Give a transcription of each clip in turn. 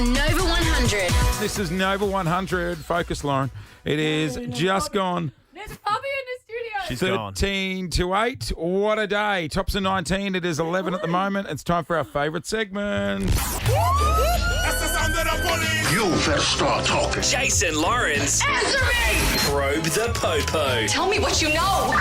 on Nova 100. This is Nova 100. Focus, Lauren. It is just gone. There's a puppy in the studio. She's gone. 13 to 8. What a day. Tops of 19. It is 11 at the moment. It's time for our favourite segment. You better start talking. Jason Lawrence. Answer me! Probe the Popo. Tell me what you know.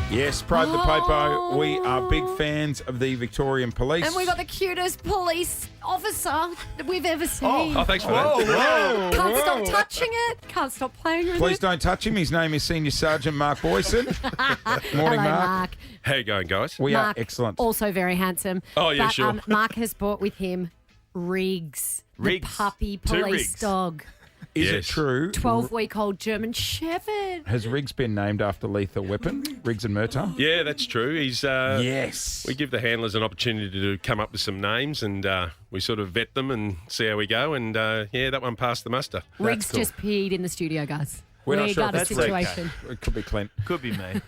Yes, Probe the Popo. We are big fans of the Victorian Police. And we got the cutest police officer that we've ever seen. Oh, thanks for that. Can't stop touching it. Can't stop playing with Please it. don't touch him. His name is Senior Sergeant Mark Boyson. Morning, Hello, Mark. Mark. How you going, guys? We Mark, are excellent. Also very handsome. Oh, yeah, but, sure. Mark has brought with him Riggs. Riggs. The puppy Two police Riggs. dog. Is it Yes. true? 12-week-old German Shepherd. Has Riggs been named after Lethal Weapon? Riggs and Murtaugh? Yeah, that's true. He's Yes. We give the handlers an opportunity to come up with some names, and we sort of vet them and see how we go. And yeah, that one passed the muster. Riggs cool. just peed in the studio, guys. We're not we sure got a if that's situation. It could be Clint. Could be me.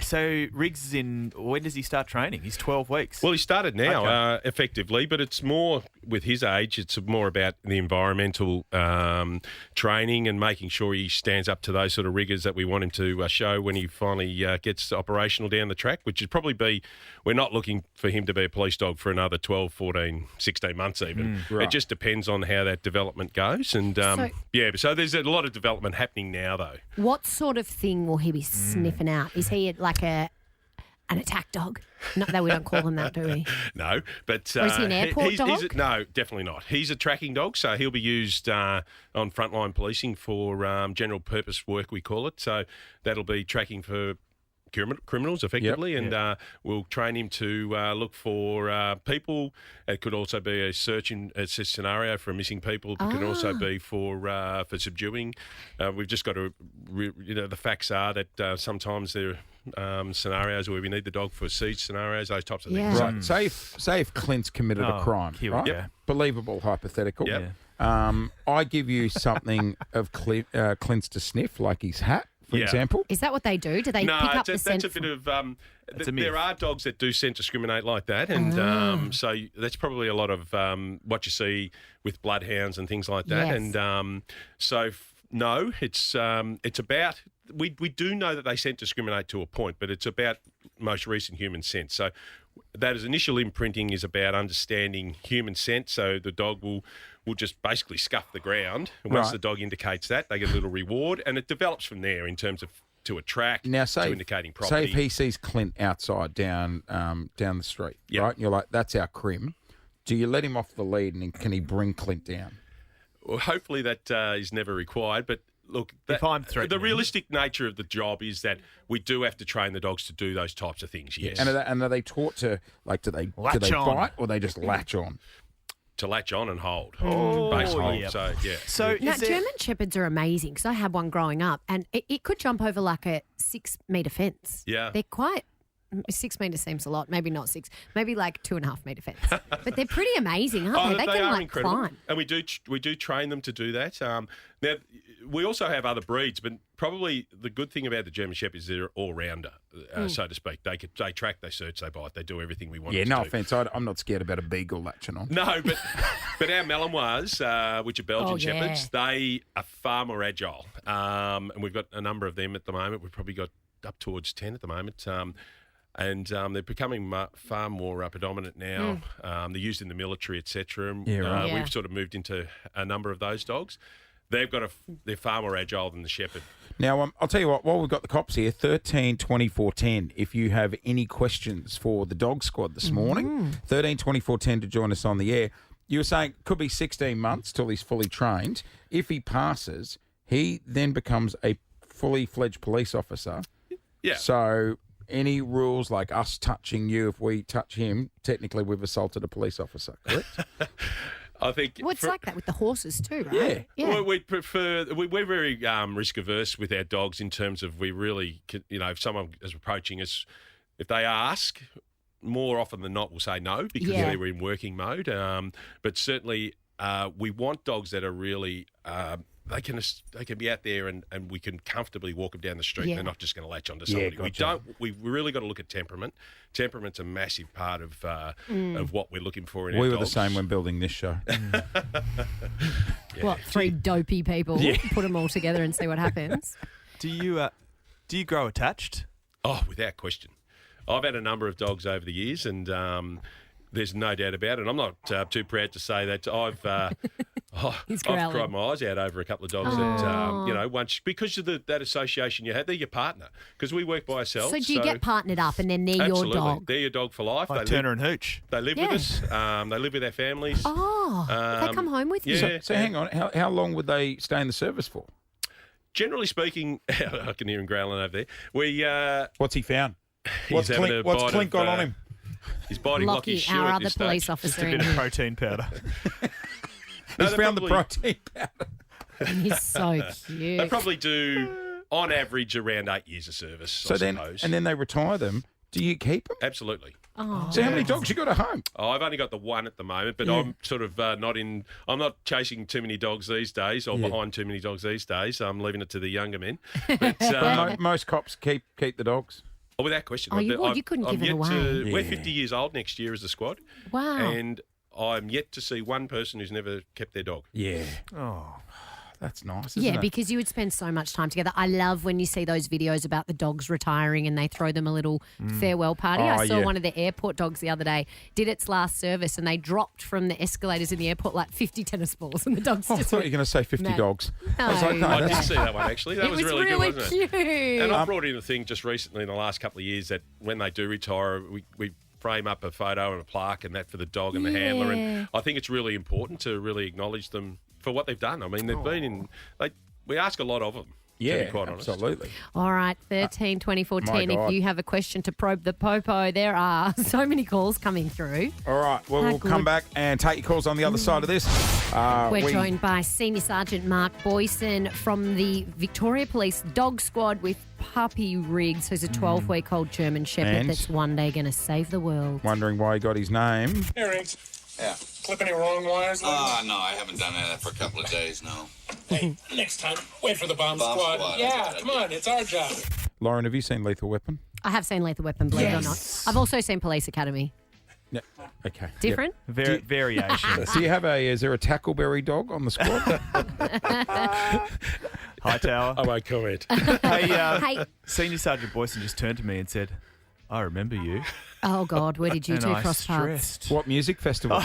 So Riggs is in. When does he start training? He's 12 weeks. Well, he started now, Okay. effectively, but it's more with his age. It's more about the environmental training and making sure he stands up to those sort of rigours that we want him to show when he finally gets operational down the track, which would probably be, we're not looking for him to be a police dog for another 12, 14, 16 months even. Right. It just depends on how that development goes. And so there's a lot of development happening now, though. What sort of thing will he be sniffing out? Is he like an attack dog? No, we don't call them that, do we? No, but Or is he an airport dog? No, definitely not. He's a tracking dog, so he'll be used on frontline policing for general purpose work, we call it. So that'll be tracking for criminals, effectively, and we'll train him to look for people. It could also be a search and assist scenario for missing people. It could also be for subduing. We've just got to, the facts are that sometimes there are scenarios where we need the dog for siege scenarios, those types of things. Yeah. Right. Say if Clint's committed a crime, here we right? go. Believable hypothetical. Yep. I give you something of Clint's to sniff, like his hat, for example. Is that what they do? Do they No, pick up the that's scent? a bit of. It's a myth. There are dogs that do scent discriminate like that, and so that's probably a lot of what you see with bloodhounds and things like that. Yes. And no, it's about. We do know that they scent discriminate to a point, but it's about most recent human scent. So that is initial imprinting is about understanding human scent. So the dog will just basically scuff the ground, and once Right. the dog indicates that, they get a little reward, and it develops from there in terms of to attract, Now, to indicating say property. if he sees Clint outside down the street, Yep. right? And you're like, that's our crim. Do you let him off the lead, and can he bring Clint down? Well, hopefully that is never required, but look, If I'm threatening the him. realistic nature of the job is that we do have to train the dogs to do those types of things, yes. And are they taught to, like, do they Latch on. bite or they just latch on? To latch on and hold. Oh, Base hold. yep. So, yeah. So Now, is there- German Shepherds are amazing because I had one growing up and it could jump over like a 6-metre fence. Yeah. They're quite, 6 metres seems a lot, maybe not 6, maybe like 2.5-metre fence. But they're pretty amazing, aren't they? They can are like incredible. climb. And we do train them to do that. Now, we also have other breeds, but probably the good thing about the German Shepherd is they're all-rounder, so to speak. They track, they search, they bite, they do everything we want Yeah, them no to do. offence. I'm not scared about a beagle latching on. No, but our Malinois, which are Belgian Oh, yeah. Shepherds, they are far more agile. And we've got a number of them at the moment. We've probably got up towards 10 at the moment. And they're becoming far more predominant now. They're used in the military, etc. Yeah, right. Yeah. We've sort of moved into a number of those dogs. They're far more agile than the Shepherd. Now, I'll tell you what, while we've got the cops here, 13 24 10, if you have any questions for the dog squad this morning, 13 24 10 to join us on the air. You were saying it could be 16 months till he's fully trained. If he passes, he then becomes a fully fledged police officer. Yeah. So any rules like us touching you, if we touch him, technically we've assaulted a police officer, correct? I think. Well, it's like that with the horses too, right? Yeah. Well, we prefer. We're very risk averse with our dogs in terms of we really, if someone is approaching us, if they ask, more often than not, we'll say no because Yeah. they're in working mode. But certainly, we want dogs that are really they can be out there and we can comfortably walk them down the street. Yeah. They're not just going to latch onto Yeah, somebody. gotcha. We really got to look at temperament. Temperament's a massive part of what we're looking for in our We were the dogs. same when building this show. What, three dopey people? Put them all together and see what happens. Do you grow attached? Oh, without question. I've had a number of dogs over the years, and there's no doubt about it. I'm not too proud to say that I've He's I've growling. cried my eyes out over a couple of dogs that once because of that association you had. They're your partner because we work by ourselves. So do you get partnered up and then they're your Absolutely. dog? They're your dog for life. Like Turner and Hooch. They live with us. They live with their families. Oh, they come home with you? yeah. So hang on, how long would they stay in the service for? Generally speaking, I can hear him growling over there. We What's he found? What's having a What's bite Clint of, got on him? He's biting Lockie Lockie, shoe our at other this police stage. officer, A bit in of here. protein powder. No, He's they found the probably- protein powder. He's so They cute. probably do, on average, around 8 years of service. So I then, suppose. and then they retire them. Do you keep them? Absolutely. Oh. So how many dogs you got at home? Oh, I've only got the one at the moment, but I'm sort of I'm not chasing too many dogs these days or behind too many dogs these days. I'm leaving it to the younger men. But Most cops keep the dogs. oh, without question. Oh, you would. You couldn't I'm give it yet away. We're Yeah. 50 years old next year as a squad. Wow. And I'm yet to see one person who's never kept their dog. Yeah. Oh, That's nice, isn't Yeah, it? because you would spend so much time together. I love when you see those videos about the dogs retiring and they throw them a little farewell party. I Oh, saw yeah. one of the airport dogs the other day, did its last service, and they dropped from the escalators in the airport like 50 tennis balls, and the dogs Oh, I just thought you were were going to say 50 No. dogs. I was like, no, No. I did that's... see that one, actually. That it was really good, wasn't it? cute. And I brought in a thing just recently in the last couple of years that when they do retire, we frame up a photo and a plaque and that for the dog and the handler. Yeah. And I think it's really important to really acknowledge them for what they've done. I mean, they've been in. We ask a lot of them. To Yeah, be quite honest. absolutely. All right, 13 24 My 10. If God. you have a question to probe the popo, there are so many calls coming through. All right, well, How we'll come good. back and take your calls on the other side of this. We're we- joined by Senior Sergeant Mark Boyson from the Victoria Police Dog Squad with Puppy Riggs, who's a 12-week-old German Shepherd And? that's one day going to save the world. Wondering why he got his name. Hey, Riggs. Yeah. Clip any wrong wires? No, I haven't done that for a couple of days, no. Hey, next time, wait for the bomb, Bomb squad. squad, Yeah, okay. come on, it's our job. Lauren, have you seen Lethal Weapon? I have seen Lethal Weapon, believe it or not. I've also seen Police Academy. Yeah. Okay. Different? Variation. Do you have is there a tackleberry dog on the squad? High tower. I won't comment. Hey, Hey, Senior Sergeant Boyson just turned to me and said, "I remember you." oh God, where did you And two I cross paths? stressed. What music festival?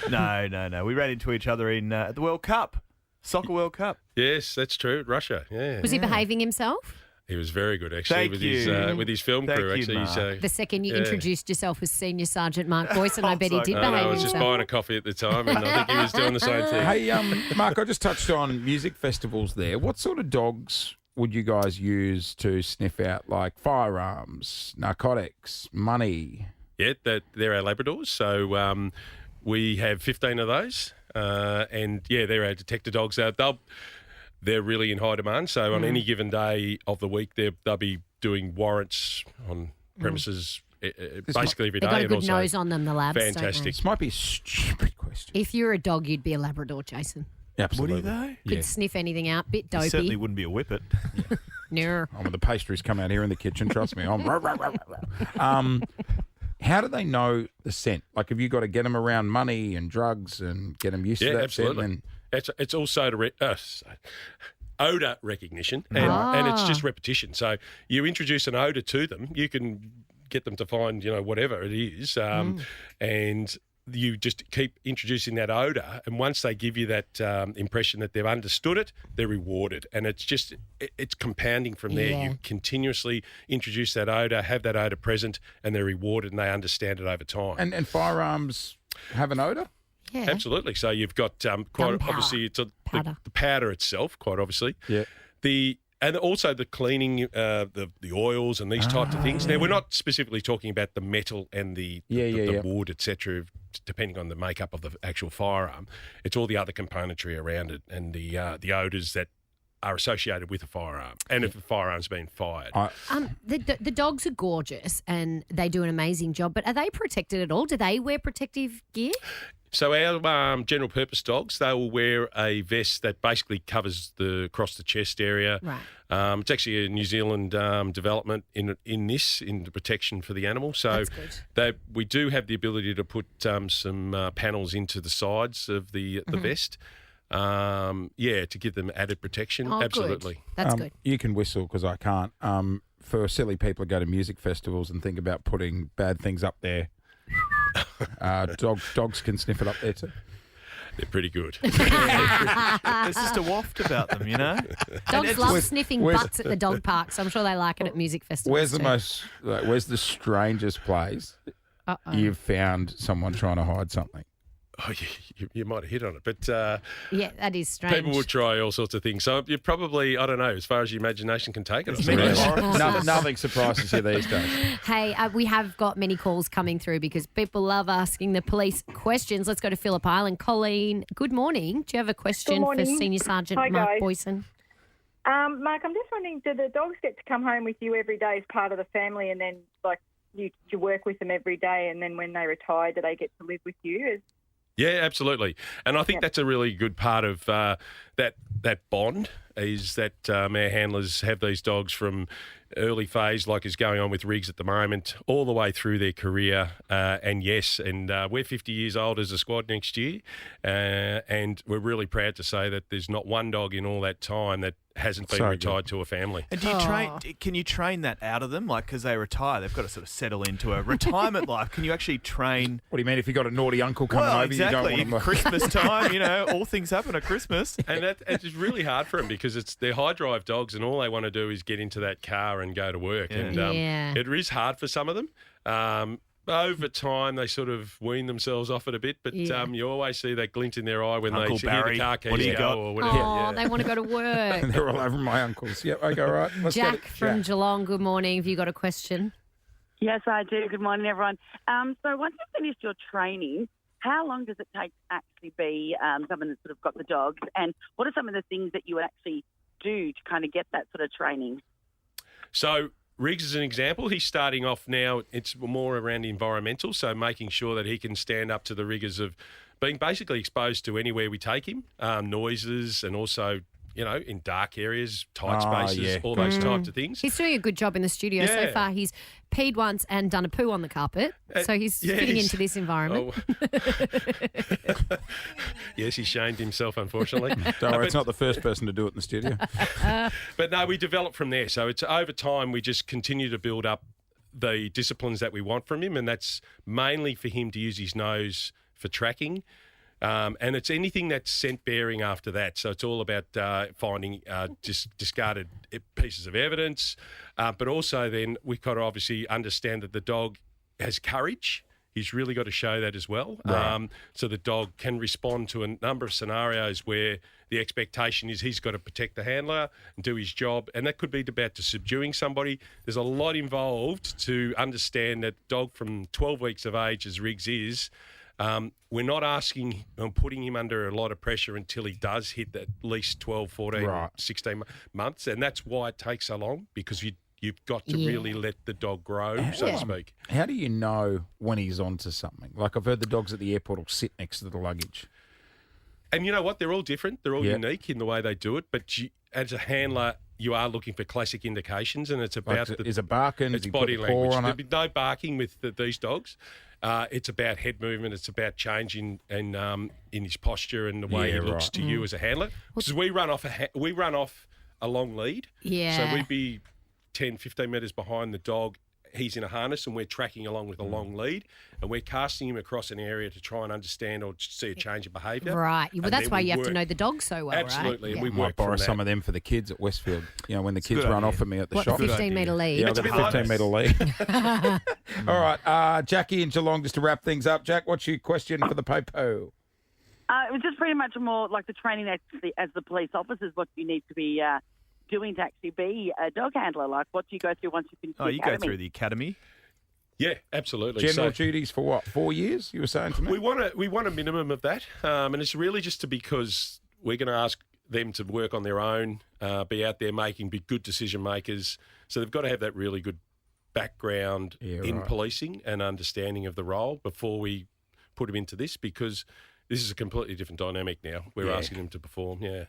No. We ran into each other in the World Cup, Soccer World Cup. Yes, that's true. Russia. Yeah. Was he behaving himself? He was very good, actually, Thank with his film Thank crew. you, Actually, Mark. The second you Yeah. introduced yourself as Senior Sergeant Mark Boyson, I bet he did I I behave was just himself. buying a coffee at the time, and I think he was doing the same thing. Hey, Mark, I just touched on music festivals there. What sort of dogs would you guys use to sniff out like firearms, narcotics, money? Yeah, they're our Labradors. So we have 15 of those, and yeah, they're our detector dogs. They're really in high demand. So on any given day of the week, they'll be doing warrants on premises basically every day. They've got a and good also nose on them, the labs. don't they? fantastic. This might be a stupid question. If you're a dog, you'd be a Labrador, Jason. Absolutely. Would he though? Could Yeah. sniff anything out. Bit He certainly dopey. wouldn't be a whippet. No. Oh, when the pastries come out here in the kitchen, trust me. How do they know the scent? Like, have you got to get them around money and drugs and get them used to Yeah, that absolutely. scent? It's also odor recognition, and it's just repetition. So you introduce an odor to them, you can get them to find whatever it is, and you just keep introducing that odor. And once they give you that impression that they've understood it, they're rewarded, and it's compounding from there. Yeah. You continuously introduce that odor, have that odor present, and they're rewarded, and they understand it over time. And firearms have an odor? Yeah. Absolutely. So you've got quite Gunpowder. obviously it's Powder. the powder itself, quite obviously. Yeah. And also the cleaning, the oils and these types of things. Now we're not specifically talking about the metal and the wood, etc. Depending on the makeup of the actual firearm, it's all the other componentry around it and the odours that are associated with a firearm, and if a firearm's been fired. The dogs are gorgeous and they do an amazing job, but are they protected at all? Do they wear protective gear? So our general purpose dogs, they will wear a vest that basically covers across the chest area. Right. It's actually a New Zealand development in the protection for the animal. So That's we do have the ability to put some panels into the sides of the vest. To give them added protection. Oh, Absolutely. Good. That's good. You can whistle because I can't. For silly people who go to music festivals and think about putting bad things up there, dogs can sniff it up there too. They're pretty good. There's just a waft about them, you know? Dogs love Where's- sniffing where's- butts at the dog park, so I'm sure they like it at music festivals. Where's the too. most? Where's the strangest place you've found someone trying to hide something? Oh, you might have hit on it, but Yeah, that is strange. people will try all sorts of things. So you probably, I don't know, as far as your imagination can take it. I many suppose. orifices. Nothing surprises you these days. Hey, we have got many calls coming through because people love asking the police questions. Let's go to Phillip Island. Colleen, good morning. Do you have a question for morning. Senior Sergeant Hi, Mark guys. Boyson? Mark, I'm just wondering, do the dogs get to come home with you every day as part of the family, and then you work with them every day, and then when they retire, do they get to live with you? Yeah, absolutely. And I think that's a really good part of that bond is that our handlers have these dogs from early phase, like is going on with Riggs at the moment, all the way through their career. And we're 50 years old as a squad next year. And we're really proud to say that there's not one dog in all that time that hasn't been So retired to a family. And do you can you train that out of them? Like, because they retire, they've got to sort of settle into a retirement life. Can you actually train? What do you mean if you got a naughty uncle coming Well, over? exactly. You don't want them. Christmas time, all things happen at Christmas. And it's really hard for them because they're high drive dogs and all they want to do is get into that car and go to work. Yeah. And Yeah. it is hard for some of them. Over time, they sort of wean themselves off it a bit, but Yeah. you always see that glint in their eye when Uncle they hear Barry, the car keys what do you go got? or whatever. Oh, Yeah. they want to go to work. They're all over my uncles. Yep, okay, right. Let's get Jack it. from Jack. Geelong, good morning. Have you got a question? Yes, I do. Good morning, everyone. So once you've finished your training, how long does it take to actually be someone that's sort of got the dogs? And what are some of the things that you would actually do to kind of get that sort of training? So Riggs is an example. He's starting off now. It's more around environmental, so making sure that he can stand up to the rigours of being basically exposed to anywhere we take him, noises, and also, in dark areas, tight spaces, yeah. all those types of things. He's doing a good job in the studio so Yeah. far. He's peed once and done a poo on the carpet, so he's fitting into this environment. Oh. Yes, he shamed himself, unfortunately. Don't worry, it's not the first person to do it in the studio. But no, we develop from there. So it's over time, we just continue to build up the disciplines that we want from him, and that's mainly for him to use his nose for tracking. And it's anything that's scent bearing after that. So it's all about finding discarded pieces of evidence. But also then we've got to obviously understand that the dog has courage. He's really got to show that as well. Right. So the dog can respond to a number of scenarios where the expectation is he's got to protect the handler and do his job. And that could be about to subduing somebody. There's a lot involved to understand that dog from 12 weeks of age, as Riggs is, we're not asking and putting him under a lot of pressure until he does hit at least 12, 14, Right. 16 months. And that's why it takes so long, because you've got to really let the dog grow, so to speak. How do you know when he's onto something? Like I've heard the dogs at the airport will sit next to the luggage. And you know what? They're all different. They're all Yeah. unique in the way they do it. But as a handler, you are looking for classic indications, and it's about Like, is it barking? It's Does he put body the paw language. on There'll it? be no barking with these dogs. It's about head movement. It's about changing in his posture and the way Yeah, he looks right. to you as a handler. Because we run off a long lead. Yeah. So we'd be 10, 15 metres behind the dog. He's in a harness and we're tracking along with a long lead, and we're casting him across an area to try and understand or see a change of behaviour. Right. Well, And that's then why we you have to work- know the dog so well, Absolutely, right? and we Might work borrow from that. some of them for the kids at Westfield. When the kids good run idea. off at me at the What, shop. the 15-metre lead? Yeah, I've It's a got bit a like 15-metre lead. All right, Jackie in Geelong, just to wrap things up. Jack, what's your question for the Popo? It was just pretty much more like the training as the police officers, what you need to be doing to actually be a dog handler. Like, what do you go through once you finish Oh, the you go academy? through the academy. Yeah, absolutely. General So- duties for what? 4 years? You were saying to me. We want a minimum of that, and it's really just because we're going to ask them to work on their own, be out there be good decision makers. So they've got to have that really good background Yeah, in right. policing and understanding of the role before we put him into this because this is a completely different dynamic now. We're asking him to perform. Yeah.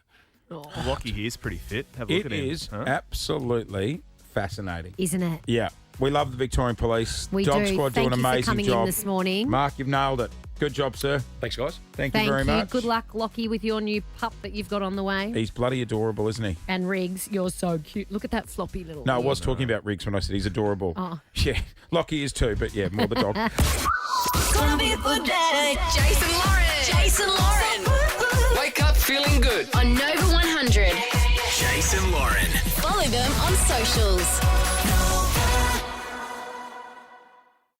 Lockie here's pretty fit. Have a look It at him. is Huh? absolutely fascinating. Isn't it? Yeah. We love the Victorian Police. We Dog do. Squad Thank do an you for amazing coming job. in this morning. Mark, you've nailed it. Good job, sir. Thanks, guys. Thank you Thank very you. much. Good luck, Lockie, with your new pup that you've got on the way. He's bloody adorable, isn't he? And Riggs, you're so cute. Look at that floppy little No, I ear. was talking about Riggs when I said he's adorable. Oh. Yeah, Lockie is too, but yeah, more the dog. Jason Lauren. Jason Lauren. Wake up feeling good. On Nova 100. Jason Lauren. Follow them on socials.